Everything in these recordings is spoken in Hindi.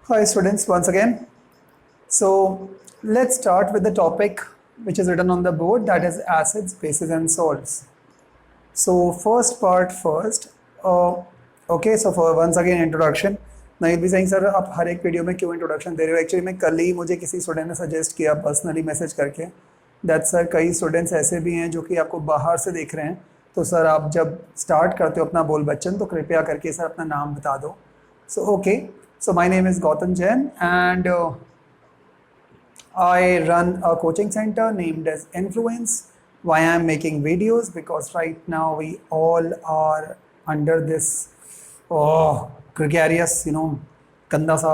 Hi students, once again. So let's start with the topic which is written on the board, that is acids, bases and salts. So first part first. Okay, so for once again introduction. Now you'll be saying sir आप हर एक वीडियो में क्यों इंट्रोडक्शन दे रहे हो? एक्चुअली मैं कल ही मुझे किसी स्टूडेंट ने सजेस्ट किया पर्सनली मैसेज करके दैट सर कई स्टूडेंट्स ऐसे भी हैं जो कि आपको बाहर से देख रहे हैं, तो सर आप जब स्टार्ट करते हो अपना बोल बच्चन तो कृपया करके सर अपना नाम बता दो. So okay, so my name is Gautam Jain and I run a coaching center named as Influence. Why I'm making videos? Because right now we all are under this gregarious, ganda sa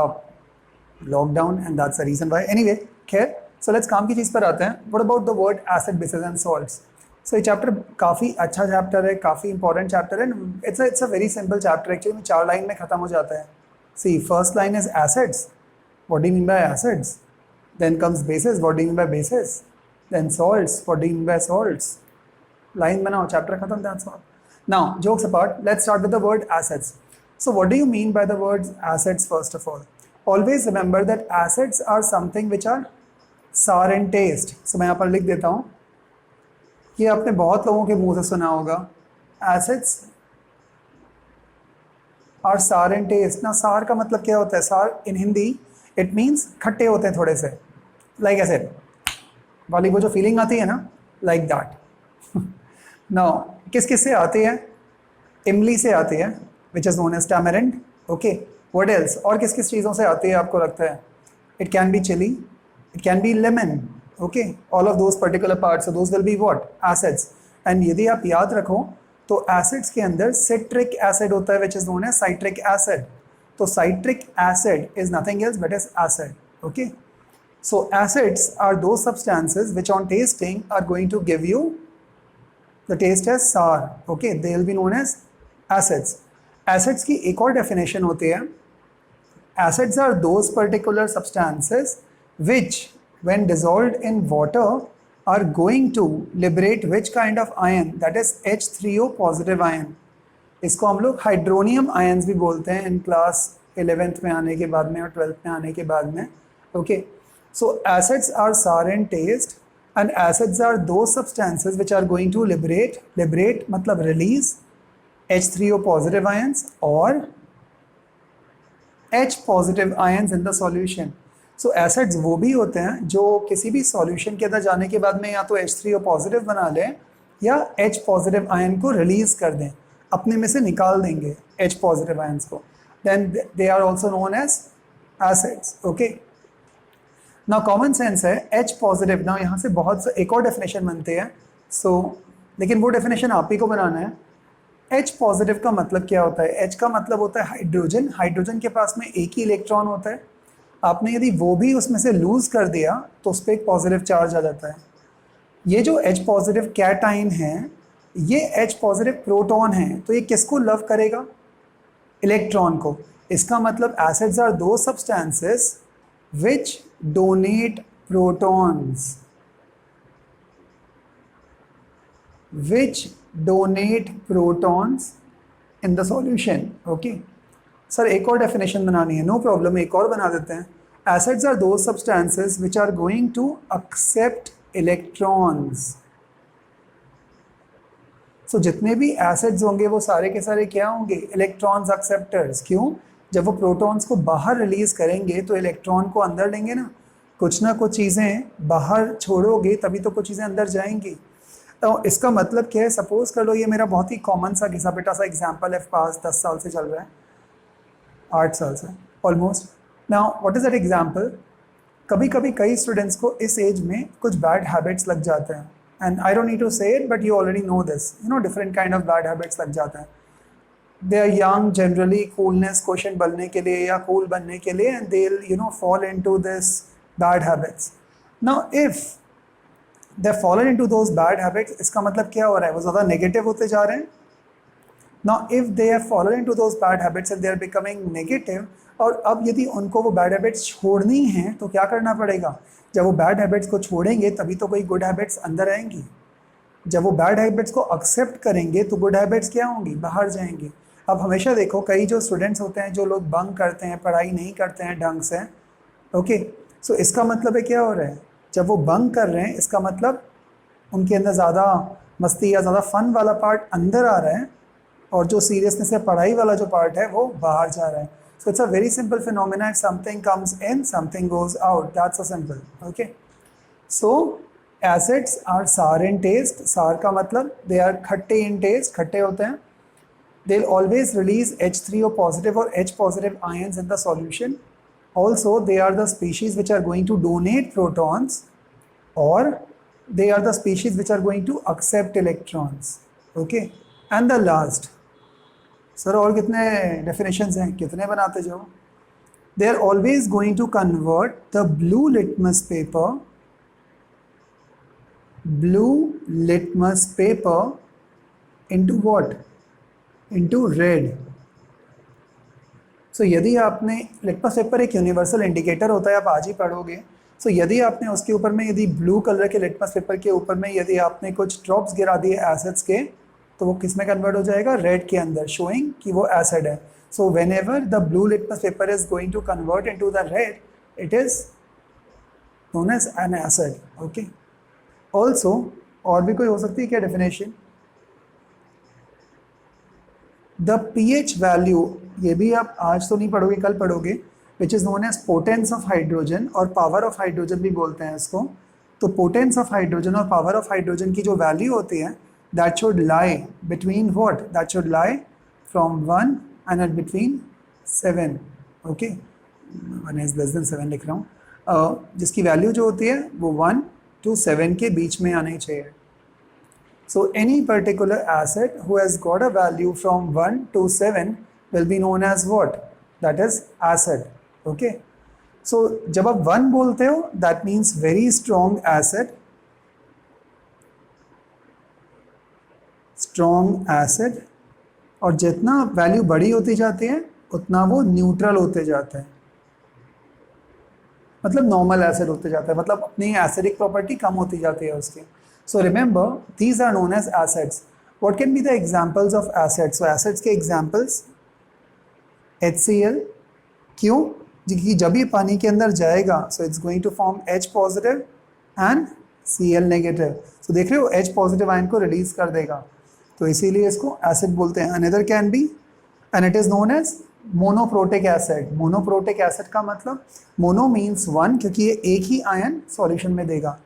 lockdown, and that's the reason why. Anyway, खैर, so let's काम की चीज़ पर आते हैं. What about the word acid, bases and salts? So ये चैप्टर काफ़ी अच्छा चैप्टर है, काफ़ी इंपॉर्टेंट चैप्टर है. It's a very simple chapter. Actually में 4 लाइन में ख़त्म हो जाता है. See, first line is acids. What do you mean by acids? Then comes bases. What do you mean by bases? Then salts. What do you mean by salts? Line बनाओ, chapter खत्म. That's all. Now, jokes apart, let's start with the word acids. So what do you mean by the words acids first of all? Always remember that acids are something which are sour in taste. So मैं यहाँ पर लिख देता हूँ. ये आपने बहुत लोगों के मुंह से सुना होगा. Acids are sour in taste. ना sour का मतलब क्या होता है? sour in Hindi it means खट्टे होते हैं थोड़े से. Like I said, वाली वो जो फीलिंग आती है ना, like that. Now किस किस से आती है? इमली से आती है, which is known as tamarind. Okay. What else? और किस किस चीज़ों से आती है आपको लगता है? It can be chili, it can be lemon. Okay. All of those particular parts. So those will be what? Acids. And यदि आप याद रखो तो एसिड्स के अंदर सिट्रिक एसिड होता है which is known as citric acid. तो citric acid is nothing else but is acid. Okay, so acids are those substances which on testing are going to give you the taste as sour. Okay, they will be known as acids. Acids की एक और डेफिनेशन होती है. Acids are those particular substances which when dissolved in water are going to liberate which kind of ion, that is H3O positive ion. इसको हम लोग हाइड्रोनियम आयन्स भी बोलते हैं इन क्लास 11th में आने के बाद में और 12th में आने के बाद में. Okay, so acids are sour in taste and acids are those substances which are going to liberate मतलब release H3O positive ions or H positive ions in the solution. So acids वो भी होते हैं जो किसी भी सॉल्यूशन के अंदर जाने के बाद में या तो H3O पॉजिटिव बना लें या H पॉजिटिव आयन को रिलीज कर दें, अपने में से निकाल देंगे H पॉजिटिव आयन्स को. Then they are also known as acids. Okay, now common sense है H पॉजिटिव. नाउ यहाँ से बहुत एक और डेफिनेशन बनती है. लेकिन वो डेफिनेशन आप ही को बनाना है. H पॉजिटिव का मतलब क्या होता है? H का मतलब होता है हाइड्रोजन. हाइड्रोजन के पास में एक ही इलेक्ट्रॉन होता है. आपने यदि वो भी उसमें से लूज कर दिया तो उस पर एक पॉजिटिव चार्ज आ जाता है. ये जो H पॉजिटिव कैटाइन है, ये H पॉजिटिव प्रोटॉन है, तो ये किसको लव करेगा? इलेक्ट्रॉन को. इसका मतलब acids are those substances which donate protons, which donate protons in the solution. Okay sir, एक और डेफिनेशन बनानी है. नो प्रॉब्लम, एक और बना देते हैं. Acids are those substances which are going to accept electrons. So जितने भी एसिड्स होंगे वो सारे के सारे क्या होंगे? Electrons acceptors. क्यों? जब वो प्रोटॉन्स को बाहर रिलीज करेंगे तो इलेक्ट्रॉन को अंदर लेंगे ना. कुछ ना कुछ चीज़ें बाहर छोड़ोगे तभी तो कुछ चीज़ें अंदर जाएंगी. तो इसका मतलब क्या है? सपोज कर लो, ये मेरा बहुत ही कॉमन सा घिसा पिटा सा एग्जाम्पल है, पास 10 साल से चल रहा है, 8 साल से almost. Now what is that example? कभी कभी कई स्टूडेंट्स को इस एज में कुछ बैड हैबिट्स लग जाते हैं. And I don't need to say it but you already know this. Different kind of bad habits लग जाते हैं. They are young generally, coolness question बनने के लिए या कूल बनने के लिए, and they will fall into this bad habits. Now if they fallen into those bad habits, इसका मतलब क्या हो रहा है? वो ज़्यादा नेगेटिव होते जा रहे हैं. Now, if they have fallen into those bad habits and they are becoming negative, और अब यदि उनको वो बैड हैबिट्स छोड़नी हैं तो क्या करना पड़ेगा? जब वो बैड हैबिट्स को छोड़ेंगे तभी तो कोई गुड हैबिट्स अंदर आएंगी. जब वो बैड हैबिट्स को एक्सेप्ट करेंगे तो गुड हैबिट्स क्या होंगी? बाहर जाएंगी. अब हमेशा देखो कई जो स्टूडेंट्स होते हैं जो लोग बंक करते हैं, पढ़ाई नहीं करते हैं ढंग से, ओके, सो इसका मतलब है क्या हो रहा है, जब वो बंक कर रहे हैं इसका मतलब उनके अंदर ज़्यादा मस्ती या ज़्यादा फन वाला पार्ट अंदर आ रहा है और जो सीरियसनेस या पढ़ाई वाला जो पार्ट है वो बाहर जा रहा है. So it's a very simple phenomena. If something comes in something goes out, that's a simple. Okay, so acids are sour in test. सार का मतलब दे आर खट्टे इन टेस्ट, खट्टे होते हैं. They'll always release H3O positive or H positive ions in the solution. Also, they are the species which are going to donate protons, or they are the species which are going to accept electrons. Okay, and the last, sir, और कितने definitions हैं, कितने बनाते जाओ? They are always going to convert the blue litmus paper into what? Into red. सो यदि आपने लिटमस पेपर एक यूनिवर्सल इंडिकेटर होता है, आप आज ही पढ़ोगे. सो यदि आपने उसके ऊपर में यदि ब्लू कलर के लिटमस पेपर के ऊपर में यदि आपने कुछ ड्रॉप्स गिरा दिए एसिड्स के, तो वो किस में कन्वर्ट हो जाएगा? रेड के अंदर, शोइंग कि वो एसिड है. So whenever the blue litmus paper is going to convert into the red, it is known as an acid. Okay, also और भी कोई हो सकती है क्या डेफिनेशन? द pH वैल्यू, ये भी आप आज तो नहीं पढ़ोगे, कल पढ़ोगे, which is known as potence of hydrogen और पावर ऑफ हाइड्रोजन भी बोलते हैं इसको. तो पोटेंस ऑफ हाइड्रोजन और पावर ऑफ हाइड्रोजन की जो वैल्यू होती है, that should lie between what? That should lie from 1 and at between 7. Okay, 1 is less than 7 लिख रहा हूँ. जिसकी वैल्यू जो होती है वो 1 to 7 के बीच में आनी चाहिए. So any particular acid who has got a value from 1 to 7 will be known as what? That is acid. Okay. So जब आप 1 बोलते हो, that means very strong acid. Strong acid. और जितना वैल्यू बड़ी होती जाती है उतना वो न्यूट्रल होते जाता है, मतलब नॉर्मल एसिड होते जाता है, मतलब अपनी एसिडिक प्रॉपर्टी कम होती जाती है उसकी. So remember, these are known as acids. What can be the examples of acids? So acids के examples, HCl. क्यों? क्योंकि जब ये पानी के अंदर जाएगा, so it's going to form H positive and Cl negative. So देख रहे हो, H positive ion को release कर देगा, तो इसीलिए इसको acid बोलते हैं. Another can be, and it is known as monoprotic acid. Monoprotic acid का मतलब mono means one, क्योंकि ये एक ही आयन सॉल्यूशन में देगा.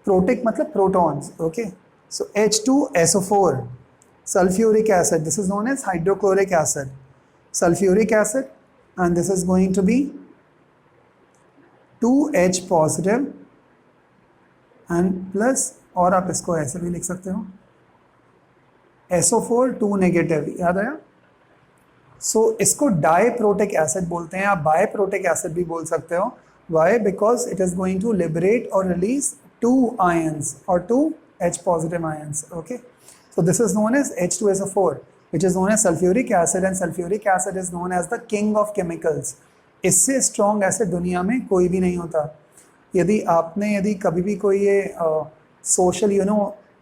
प्रोटिक मतलब protons. Okay, so H2SO4, sulfuric acid, this is known as hydrochloric acid, sulfuric acid, and this is going to be 2H positive and plus, और आप इसको ऐसे भी लिख सकते हो, SO4 2 नेगेटिव. याद आया? सो इसको डाइप्रोटिक एसिड बोलते हैं, आप बायप्रोटिक एसिड भी बोल सकते हो. Why? Because it is going to liberate और release 2 ions or 2 H positive ions. Okay, so this is known as H2SO4, which is known as sulfuric acid, and sulfuric acid is known as the king of chemicals. इससे स्ट्रॉन्ग एसिड दुनिया में कोई भी नहीं होता. यदि कभी भी कोई ये सोशल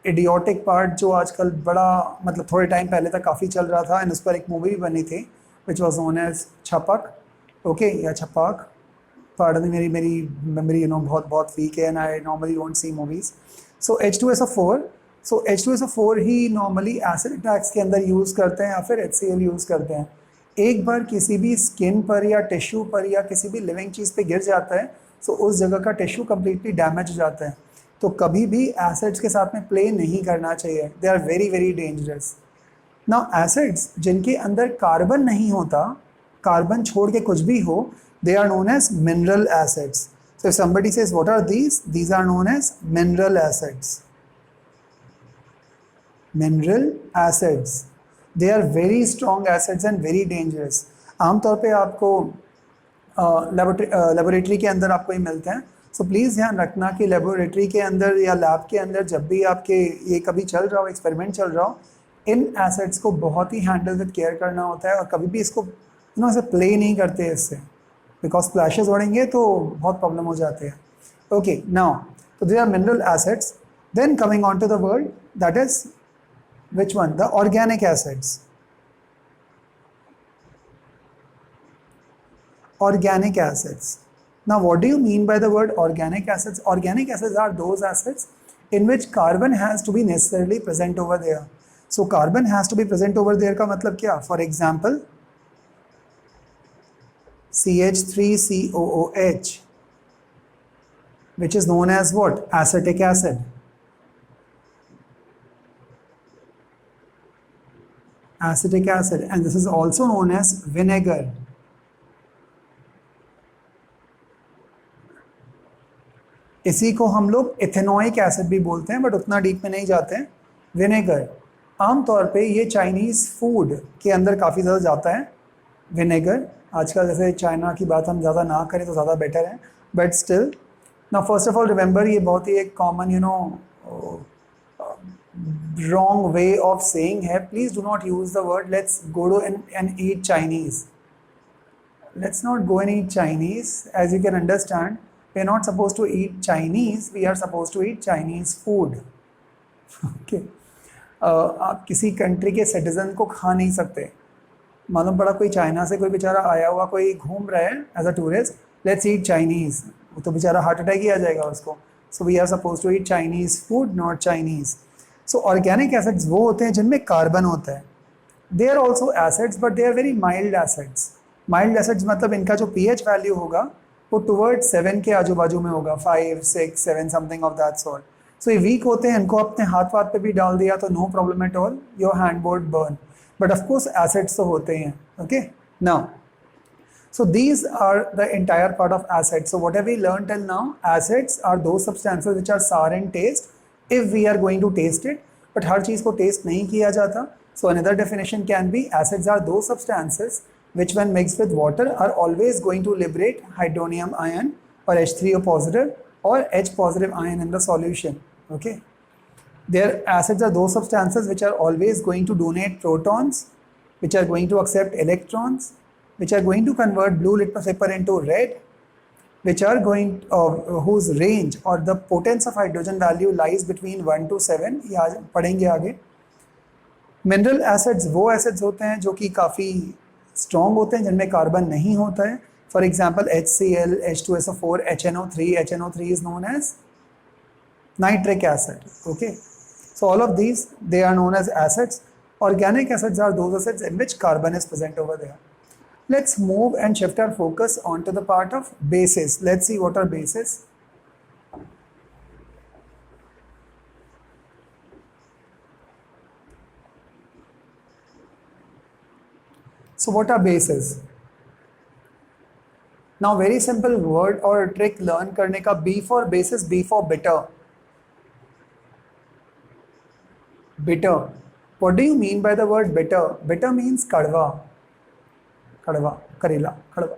इडियोटिक पार्ट जो आजकल बड़ा, मतलब थोड़े टाइम पहले तक काफ़ी चल रहा था, एंड उस पर एक मूवी भी बनी थी which was known as Chhapaak. Okay, या छपाक, pardon me, मेरी memory बहुत वीक है, and I normally don't see movies. So H2SO4, so H2SO4 he normally acid attacks के अंदर यूज़ करते हैं या फिर HCl यूज़ करते हैं. एक बार किसी भी स्किन पर या टिश्यू पर या किसी भी लिविंग चीज़ पे गिर जाता है, तो उस जगह का टिश्यू कम्प्लीटली डैमेज हो जाता है. तो कभी भी एसिड्स के साथ में प्ले नहीं करना चाहिए, they are very very dangerous. Now acids जिनके अंदर कार्बन नहीं होता, कार्बन छोड़ के कुछ भी हो, they are known as mineral acids. So if somebody says what are these are known as mineral acids. Mineral acids, they are very strong acids and very dangerous. आमतौर पे आपको लेबोरेटरी के अंदर आपको ये मिलते हैं. सो प्लीज़ ध्यान रखना कि लेबोरेटरी के अंदर या लैब के अंदर जब भी आपके ये कभी चल रहा हो, एक्सपेरिमेंट चल रहा हो, इन एसिड्स को बहुत ही हैंडल विद केयर करना होता है, और कभी भी इसको ऐसे प्ले नहीं करते इससे, बिकॉज स्प्लैशेस उड़ेंगे तो बहुत प्रॉब्लम हो जाते हैं. ओके, नाउ तो they are mineral acids. Then coming on to the word, that is which one? The organic acids. organic acids. Now, what do you mean by the word organic acids? Organic acids are those acids in which carbon has to be necessarily present over there. So, carbon has to be present over there का मतलब क्या? For example, CH3COOH, which is known as what? Acetic acid. Acetic acid, and this is also known as vinegar. इसी को हम लोग इथेनोइक एसिड भी बोलते हैं, बट उतना डीप में नहीं जाते हैं. विनेगर आमतौर पे ये चाइनीज़ फूड के अंदर काफ़ी ज़्यादा जाता है विनेगर. आजकल जैसे चाइना की बात हम ज़्यादा ना करें तो ज़्यादा बेटर है, बट स्टिल ना फर्स्ट ऑफ ऑल रिमेंबर ये बहुत ही एक common wrong way of saying है. Please do not use the word let's go to and eat Chinese. Let's not go and eat Chinese. As you can understand, we are not supposed to eat Chinese, we are supposed to eat Chinese food. Okay. आप किसी कंट्री के सिटीजन को खा नहीं सकते. मालूम पड़ा कोई चाइना से कोई बेचारा आया हुआ कोई घूम रहा है as a tourist, let's eat Chinese, वो तो बेचारा हार्ट अटैक ही आ जाएगा उसको. So we are suppose to eat Chinese food, not Chinese. So organic acids वो होते हैं जिनमें कार्बन होता है. They are also acids but they are very mild acids. Mild acids मतलब इनका जो pH वैल्यू होगा वो टुवर्ड 7 के आजू बाजू में होगा, 5, 6, 7 समथिंग ऑफ दैट सॉर्ट. सो ये वीक होते हैं, इनको अपने हाथ वाथ पे भी डाल दिया तो no problem at all, your hand board burn. But of course acids तो होते हैं. Okay now, so these are the entire part of acids. So whatever we learned till now, acids are those substances which are sour in taste if we are going to taste it, but हर चीज़ को taste नहीं किया जाता. So another definition can be acids are those substances which when mixed with water are always going to liberate hydronium ion or H3O positive or H positive ion in the solution. Okay, their acids are those substances which are always going to donate protons, which are going to accept electrons, which are going to convert blue litmus paper into red, which are going whose range or the potence of hydrogen value lies between 1 to 7. ये आज पढ़ेंगे आगे. मिनरल एसिड्स वो एसिड्स होते हैं जो कि काफ़ी स्ट्रॉन्ग होते हैं, जिनमें कार्बन नहीं होता है. For example HCl, H2SO4, HNO3. HNO3 is known as nitric acid. Okay, so all of these they are known as acids. Organic acids are those acids in which carbon is present over there. Let's move and shift our focus onto the part of bases. Let's see what are bases. So what are bases? Now very simple word or trick learn करने का. B for basis, B for bitter. Bitter. What do you mean by the word bitter? Bitter means कड़वा, कड़वा, करेला, कड़वा.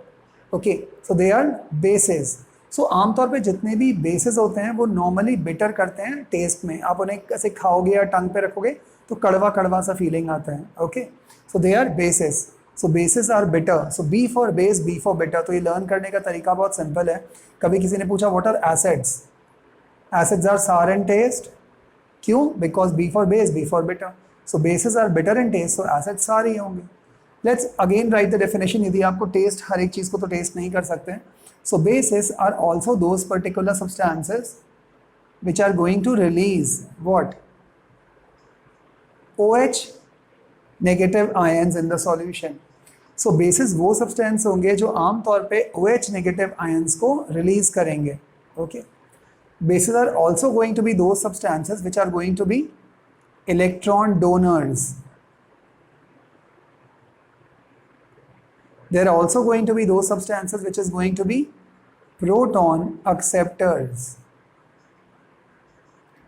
Okay, so they are bases. So आमतौर पे जितने भी बेसेस होते हैं वो नॉर्मली बिटर करते हैं टेस्ट में. आप उन्हें ऐसे खाओगे या टंग पे रखोगे तो कड़वा कड़वा सा फीलिंग आता है. Okay, so they are bases. So bases are bitter. So B for base, B for bitter. तो ये लर्न करने का तरीका बहुत सिंपल है. कभी किसी ने पूछा what are acids? Acids are sour in taste. क्यों? Because B for base, B for bitter. So bases are bitter in taste, so acids सारे ही होंगे. Let's again write the definition. यदि आपको टेस्ट हर एक चीज़ को तो टेस्ट नहीं कर सकते. So bases are also those particular substances which are going to release what? OH negative ions in the solution. So bases वो सब्सटेंस होंगे जो आमतौर पे OH नेगेटिव आयंस को रिलीज करेंगे. Okay, bases are also going to be those substances which are going to be electron donors. There are also going to be those substances which is going to be proton acceptors.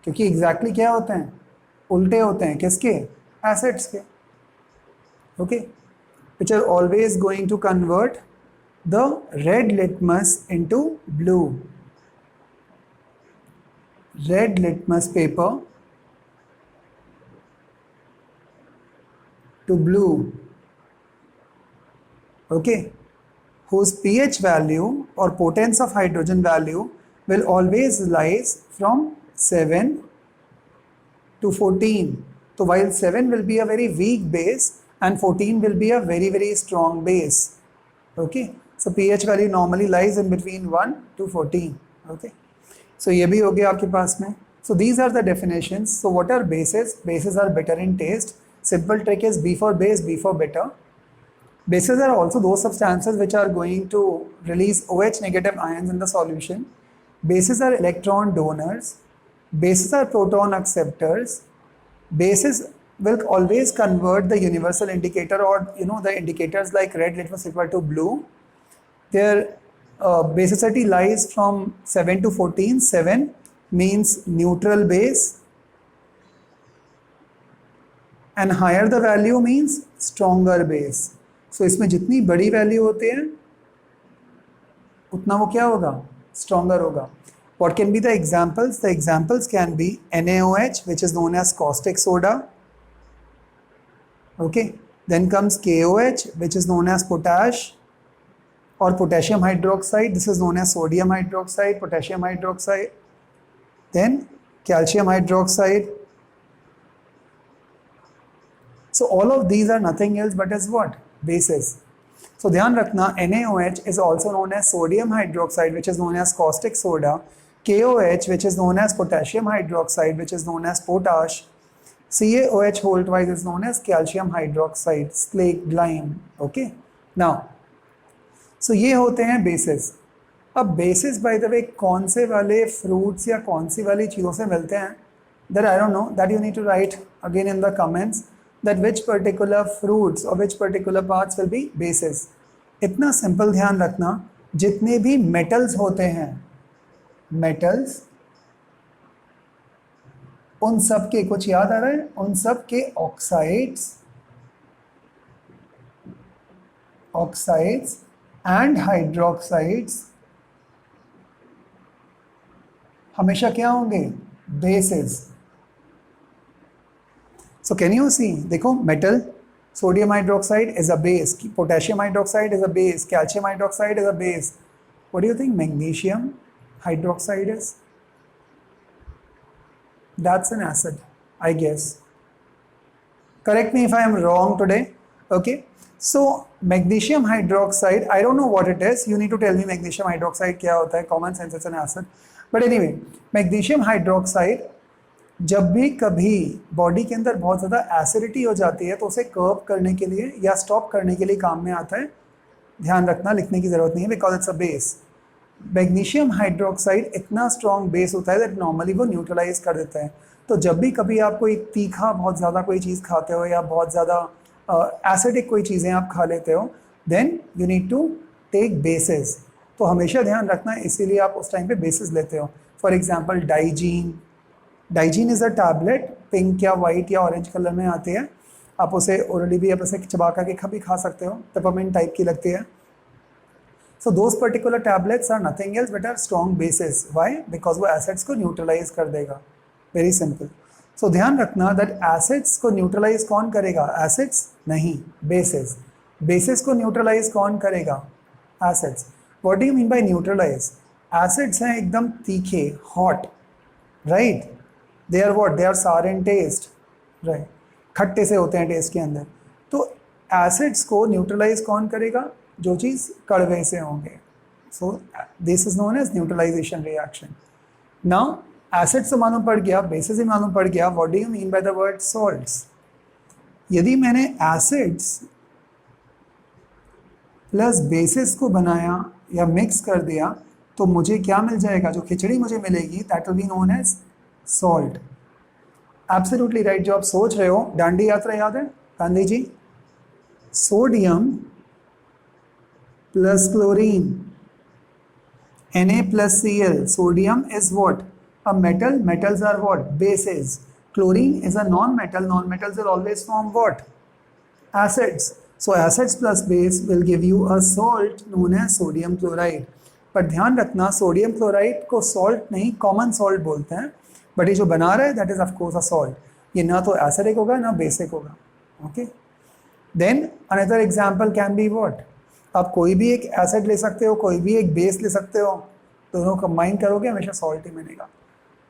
क्योंकि exactly क्या होते हैं? उल्टे होते हैं किसके? Acids के. Okay, which are always going to convert the red litmus into blue. Red litmus paper to blue. Okay, whose pH value or potence of hydrogen value will always lies from 7 to 14. So while 7 will be a very weak base and 14 will be a very strong base. Okay, So pH value normally lies in between 1 to 14. Okay. So ये भी हो गया आपके पास में. So these are the definitions. So what are bases? Bases are bitter in taste. Simple trick is B for base, B for bitter. Bases are also those substances which are going to release OH negative ions in the solution. Bases are electron donors. Bases are proton acceptors. Bases will always convert the universal indicator, or the indicators like red litmus equal to blue. Their basicity lies from 7 to 14. 7 means neutral base, and higher the value means stronger base. So इसमें जितनी बड़ी वैल्यू होती है उतना वो क्या होगा, stronger होगा. What can be the examples? The examples can be NaOH, which is known as caustic soda. Okay, then comes KOH, which is known as potash, or potassium hydroxide. This is known as sodium hydroxide, potassium hydroxide. Then calcium hydroxide. So all of these are nothing else but as what? Bases. So ध्यान रखना, NaOH is also known as sodium hydroxide, which is known as caustic soda. KOH, which is known as potassium hydroxide, which is known as potash. CaOH whole twice is known as calcium hydroxide, slaked lime. Okay. Now, so ये होते हैं bases. अब bases by the way कौन से वाले fruits या कौन सी वाली चीज़ों से मिलते हैं, that I don't know, that you need to write again in the comments, that which particular fruits or which particular parts will be bases. इतना simple ध्यान रखना, जितने भी metals होते हैं, metals, उन सब के, कुछ याद आ रहा है, उन सब के oxides and hydroxides हमेशा क्या होंगे, bases. So can you see, देखो metal, sodium hydroxide is a base, potassium hydroxide is a base, calcium hydroxide is a base. What do you think magnesium hydroxide is? That's an acid, I guess. Correct me if I am wrong today. Okay. So magnesium hydroxide, I don't know what it is. You need to tell me magnesium hydroxide क्या होता है. Common sense, it's an acid. But anyway, magnesium hydroxide जब भी कभी बॉडी के अंदर बहुत ज़्यादा एसिडिटी हो जाती है तो उसे कर्व करने के लिए या स्टॉप करने के लिए काम में आता है. ध्यान रखना, लिखने की ज़रूरत नहीं है, because it's a base. Magnesium hydroxide इतना स्ट्रॉन्ग बेस होता है दैट नॉर्मली वो न्यूट्रलाइज कर देता है. तो जब भी कभी आप कोई तीखा बहुत ज़्यादा कोई चीज़ खाते हो या बहुत ज़्यादा एसिडिक कोई चीज़ें आप खा लेते हो, then you need to take bases. तो हमेशा ध्यान रखना, इसीलिए आप उस टाइम पे बेसिस लेते हो. For example Digene is a tablet, pink या वाइट या ऑरेंज कलर में आती है. आप उसे ओरली भी आप उसे चबा करके भी खा सकते हो, पेपरमिंट टाइप की लगती है. So those particular tablets are nothing else but are strong bases. Why? Because वो acids को neutralize कर देगा. Very simple. So ध्यान रखना that acids को neutralize कौन करेगा? Acids नहीं, bases. Bases को neutralize कौन करेगा? Acids. What do you mean by neutralize? Acids हैं एकदम तीखे, hot, right? They are what? They are sour in taste, right? खट्टे से होते हैं टेस्ट के अंदर. तो acids को neutralize कौन करेगा? जो चीज़ कड़वे से होंगे. So this is known as neutralisation reaction. Now acids तो मालूम पड़ गया, बेसिस ही मालूम पड़ गया. What do you mean by the word salts? यदि मैंने एसिड्स प्लस बेसिस को बनाया या मिक्स कर दिया तो मुझे क्या मिल जाएगा? जो खिचड़ी मुझे मिलेगी that will be known as salt. Absolutely right. जो आप सोच रहे हो, डांडी यात्रा याद है Gandhi ji? Sodium plus chlorine, Na plus Cl. Sodium is what? A metal. Metals are what? Bases. Chlorine is a non-metal. Non-metals will always form what? Acids. So acids plus base will give you a salt known as sodium chloride. पर ध्यान रखना, सोडियम क्लोराइड को सॉल्ट नहीं, कॉमन सॉल्ट बोलते हैं. बट ये जो बना रहा है that is of course a salt. ये ना तो एसिडिक होगा ना बेसिक होगा. Okay. Then another example can be what? आप कोई भी एक एसिड ले सकते हो, कोई भी एक बेस ले सकते हो, दोनों कंबाइन करोगे हमेशा सॉल्ट ही मिलेगा.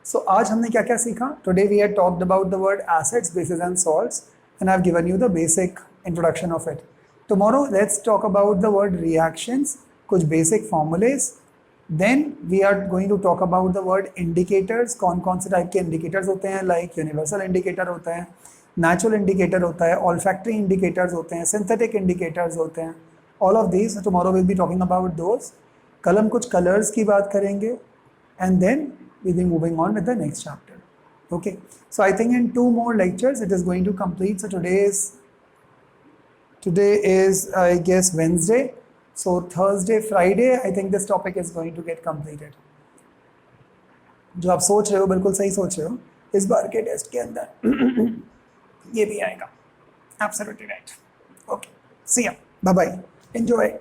सो आज हमने क्या क्या सीखा? Today we have talked about the word acids, bases and salts, and I have given you the basic introduction of it. Tomorrow let's talk about the word reactions. कुछ basic formulae, then we are going to talk about the word indicators, कौन कौन से टाइप के इंडिकेटर्स होते हैं, लाइक यूनिवर्सल इंडिकेटर होता है, नेचुरल इंडिकेटर होता है, ऑल्फैक्टरी इंडिकेटर्स होते हैं, सिंथेटिक इंडिकेटर्स होते हैं, all of these tomorrow will be talking about those. कल हम कुछ कलर्स की बात करेंगे and then we'll be moving on with the next chapter. Okay, so I think in 2 more lectures it is going to complete. So today is I guess Wednesday, so Thursday, Friday I think this topic is going to get completed. जो आप सोच रहे हो बिल्कुल सही सोच रहे हो, इस बार के टेस्ट के अंदर ये भी आएगा. Absolutely right. Okay, see ya, bye bye, enjoy.